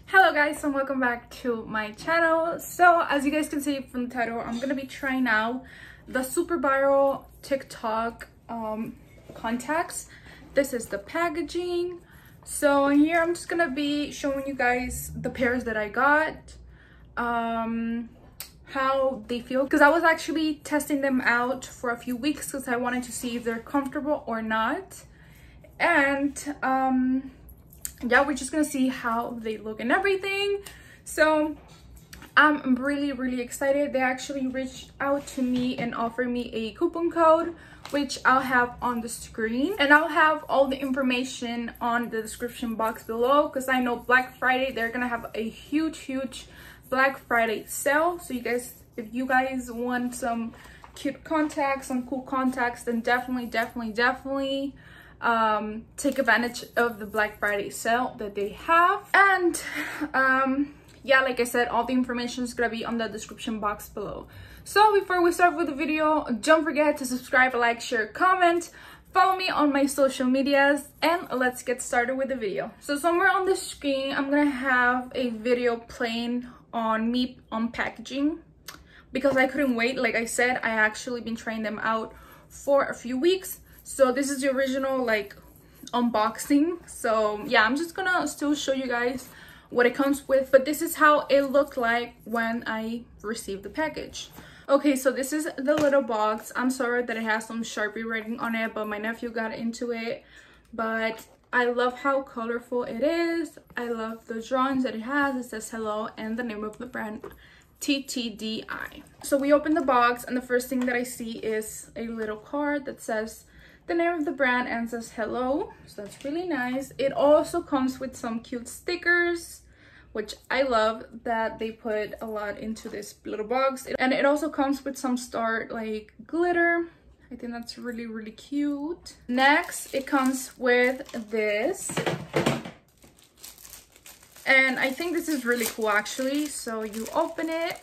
Hello guys, and welcome back to my channel. So as you guys can see from the title, I'm gonna be trying out the super viral TikTok contacts. This is the packaging. So in here I'm just gonna be showing you guys the pairs that I got, how they feel, because I was actually testing them out for a few weeks because I wanted to see if they're comfortable or not. And yeah, we're just gonna see how they look and everything. So I'm really excited. They actually reached out to me and offered me a coupon code, which I'll have on the screen, and I'll have all the information on the description box below, because I know Black Friday they're gonna have a huge Black Friday sale. So you guys, if you guys want some cute contacts, some cool contacts, then definitely take advantage of the Black Friday sale that they have. And yeah, like I said, all the information is gonna be on the description box below. So before we start with the video, don't forget to subscribe, like, share, comment, follow me on my social medias, and let's get started with the video. So somewhere on the screen I'm gonna have a video playing on me unpackaging, because I couldn't wait. Like I said, I actually been trying them out for a few weeks. So this is the original like unboxing. So yeah, I'm just gonna still show you guys what it comes with, but this is how it looked like when I received the package. Okay, so this is the little box. I'm sorry that it has some Sharpie writing on it, but my nephew got into it. But I love how colorful it is. I love the drawings that it has. It says hello and the name of the brand, Ttdeye. So we open the box, and the first thing that I see is a little card that says the name of the brand and says hello. So that's really nice. It also comes with some cute stickers, which I love that they put a lot into this little box. And it also comes with some star like glitter. I think that's really cute. Next, it comes with this, and I think this is really cool actually. So you open it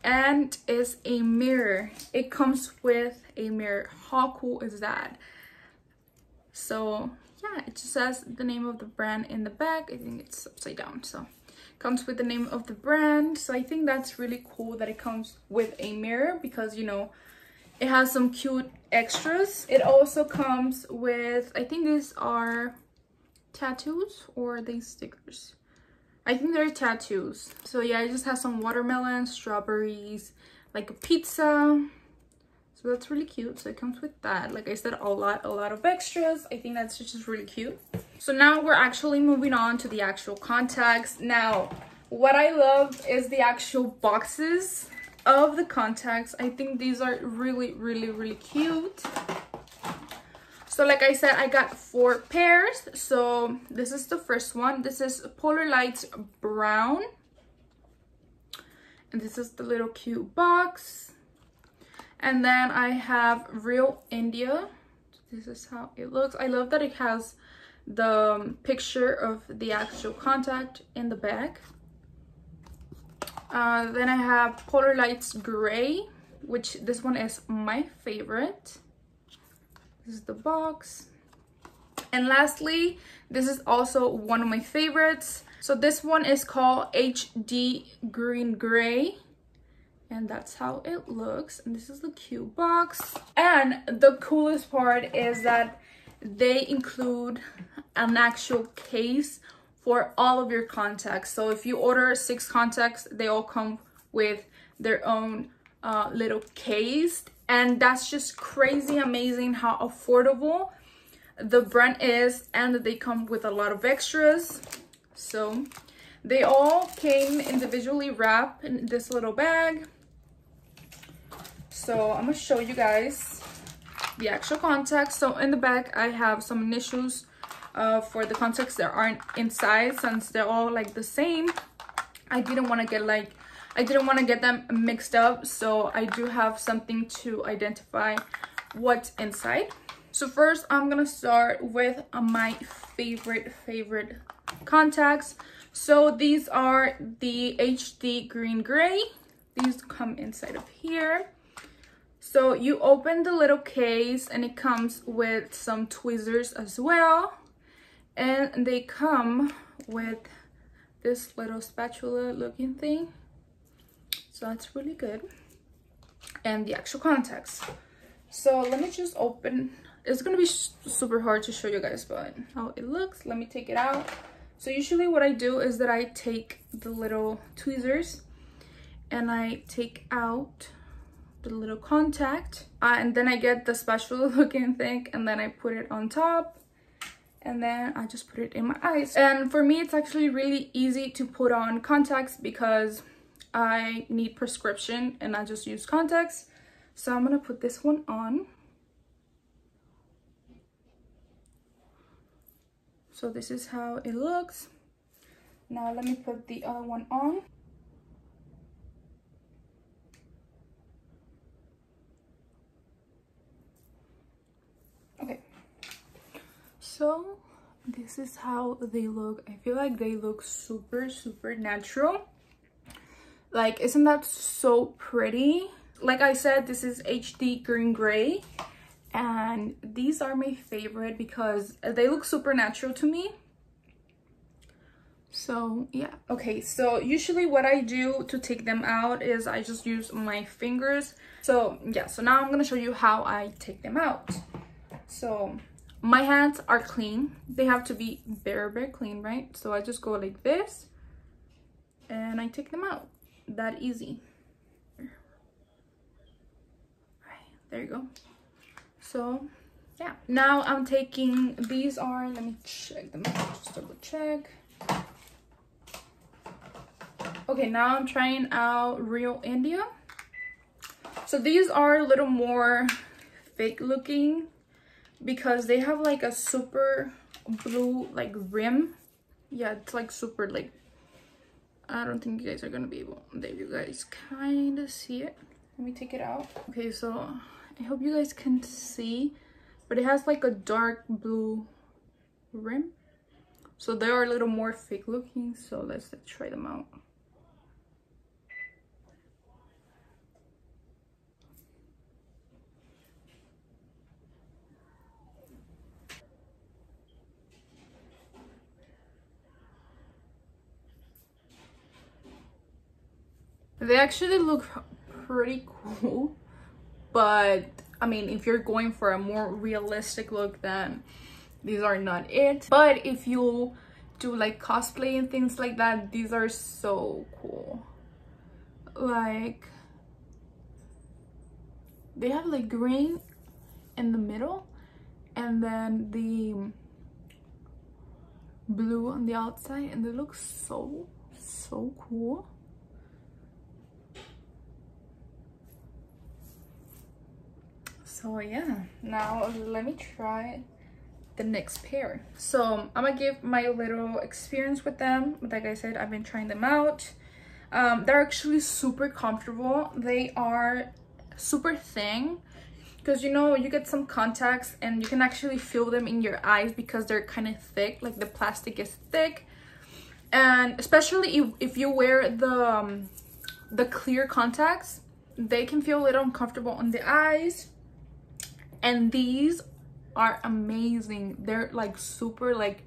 and it's a mirror. It comes with a mirror. How cool is that? So yeah, it just says the name of the brand in the back. I think it's upside down, so it comes with the name of the brand. So I think that's really cool that it comes with a mirror, because you know, it has some cute extras. It also comes with, I think these are tattoos, or are they stickers? I think they're tattoos. So yeah, it just has some watermelon, strawberries, like a pizza. So that's really cute. So it comes with that. Like I said, a lot of extras. I think that's just really cute. So now we're actually moving on to the actual contacts. Now, what I love is the actual boxes of the contacts. I think these are really cute. So like I said, I got 4 pairs. So this is the first one. This is Polar Lights Brown, and this is the little cute box. And then I have Real India. This is how it looks. I love that it has the picture of the actual contact in the back. Then I have Polar Lights Gray, which this one is my favorite. This is the box. And lastly, this is also one of my favorites. So this one is called HD Green Gray, and that's how it looks. And this is the cute box. And the coolest part is that they include an actual case for all of your contacts. So if you order 6 contacts, they all come with their own little case. And that's just crazy amazing how affordable the brand is, and that they come with a lot of extras. So they all came individually wrapped in this little bag. So I'm gonna show you guys the actual contacts. So in the back I have some initials for the contacts that aren't inside, since they're all like the same. I didn't want to get them mixed up, so I do have something to identify what's inside. So first I'm gonna start with my favorite contacts. So these are the HD Green Gray. These come inside of here. So you open the little case, and it comes with some tweezers as well, and they come with this little spatula looking thing, so that's really good. And the actual contacts. So let me just open. It's gonna be super hard to show you guys, but how it looks. Let me take it out. So usually what I do is that I take the little tweezers and I take out the little contact, and then I get the spatula looking thing, and then I put it on top, and then I just put it in my eyes. And for me, it's actually really easy to put on contacts because I need prescription and I just use contacts. So I'm gonna put this one on. So this is how it looks. Now let me put the other one on. Okay, so this is how they look. I feel like they look super natural. Like, isn't that so pretty? Like I said, this is HD green gray, and these are my favorite because they look super natural to me. So yeah. Okay, so usually what I do to take them out is I just use my fingers. So yeah, so now I'm gonna show you how I take them out. So my hands are clean. They have to be very clean, right? So I just go like this and I take them out. That easy. Right, there you go. So yeah, now I'm taking, these are, let me check them out, just double check. Okay, now I'm trying out Real India. So these are a little more fake looking because they have like a super blue like rim. Yeah, it's like super, like, I don't think you guys are gonna be able, there you guys kind of see it. Let me take it out. Okay, so I hope you guys can see, but it has like a dark blue rim. So they are a little more fake looking, so let's try them out. They actually look pretty cool, but I mean, if you're going for a more realistic look, then these are not it. But if you do like cosplay and things like that, these are so cool. Like, they have like green in the middle and then the blue on the outside, and they look so cool. So yeah, now let me try the next pair. So I'm gonna give my little experience with them. Like I said, I've been trying them out. They're actually super comfortable. They are super thin because, you know, you get some contacts and you can actually feel them in your eyes because they're kind of thick, like the plastic is thick. And especially if you wear the clear contacts, they can feel a little uncomfortable on the eyes. And these are amazing. They're like super like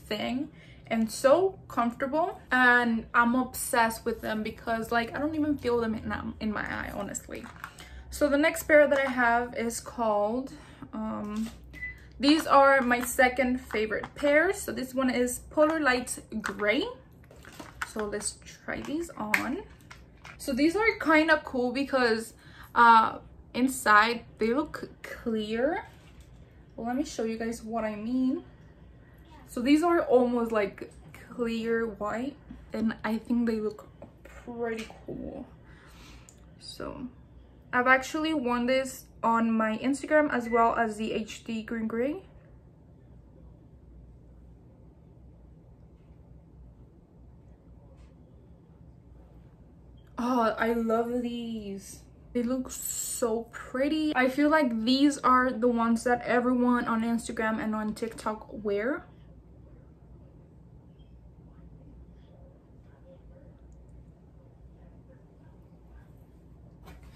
thin and so comfortable, and I'm obsessed with them because like I don't even feel them in my eye, honestly. So the next pair that I have is called these are my second favorite pairs. So this one is Polar Light Gray. So let's try these on. So these are kind of cool because inside they look clear. Well, let me show you guys what I mean. So these are almost like clear white, and I think they look pretty cool. So I've actually worn this on my Instagram as well as the HD green gray. Oh, I love these. They look so pretty. I feel like these are the ones that everyone on Instagram and on TikTok wear.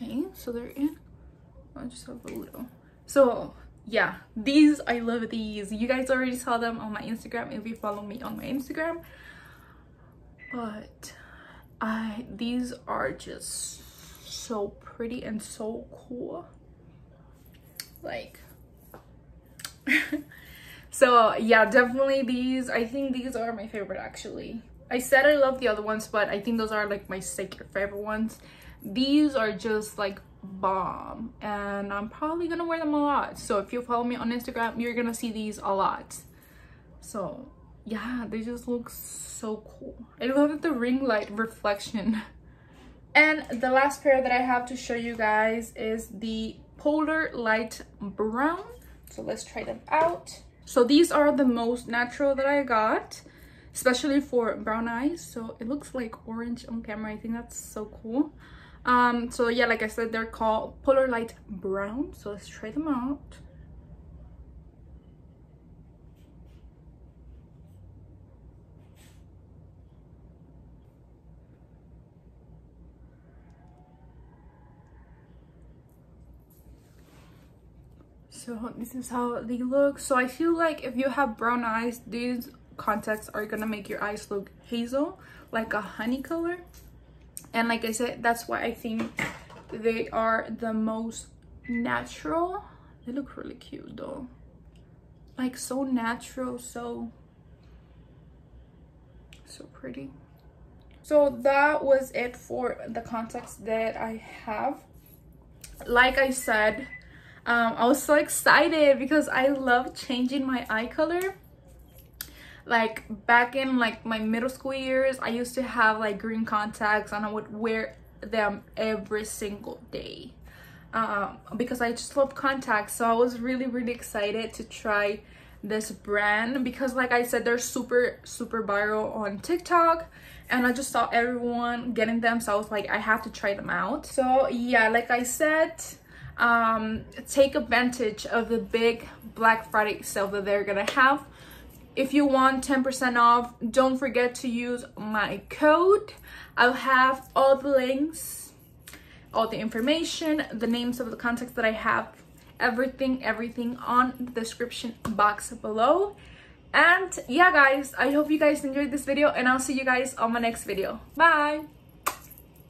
Okay, so they're in. I just have a little. So yeah, these, I love these. You guys already saw them on my Instagram if you follow me on my Instagram. but these are just so pretty and so cool, like so yeah, definitely these. I think these are my favorite actually. I said I love the other ones, but I think those are like my second favorite ones. These are just like bomb, and I'm probably gonna wear them a lot. So if you follow me on Instagram, you're gonna see these a lot. So yeah, they just look so cool. I love the ring light reflection. And the last pair that I have to show you guys is the Polar Light Brown. So let's try them out. So these are the most natural that I got, especially for brown eyes. So it looks like orange on camera. I think that's so cool. So yeah, like I said, they're called Polar Light Brown. So let's try them out. So this is how they look. So I feel like if you have brown eyes, these contacts are gonna make your eyes look hazel, like a honey color. And like I said, that's why I think they are the most natural. They look really cute though, like so natural, so pretty. So that was it for the contacts that I have. Like I said, I was so excited because I love changing my eye color. Like back in like my middle school years, I used to have like green contacts and I would wear them every single day because I just love contacts. So I was really excited to try this brand because like I said, they're super viral on TikTok, and I just saw everyone getting them, so I was like, I have to try them out. So yeah, like I said, take advantage of the big Black Friday sale that they're gonna have. If you want 10% off, don't forget to use my code. I'll have all the links, all the information, the names of the contacts that I have, everything on the description box below. And yeah guys, I hope you guys enjoyed this video, and I'll see you guys on my next video. Bye.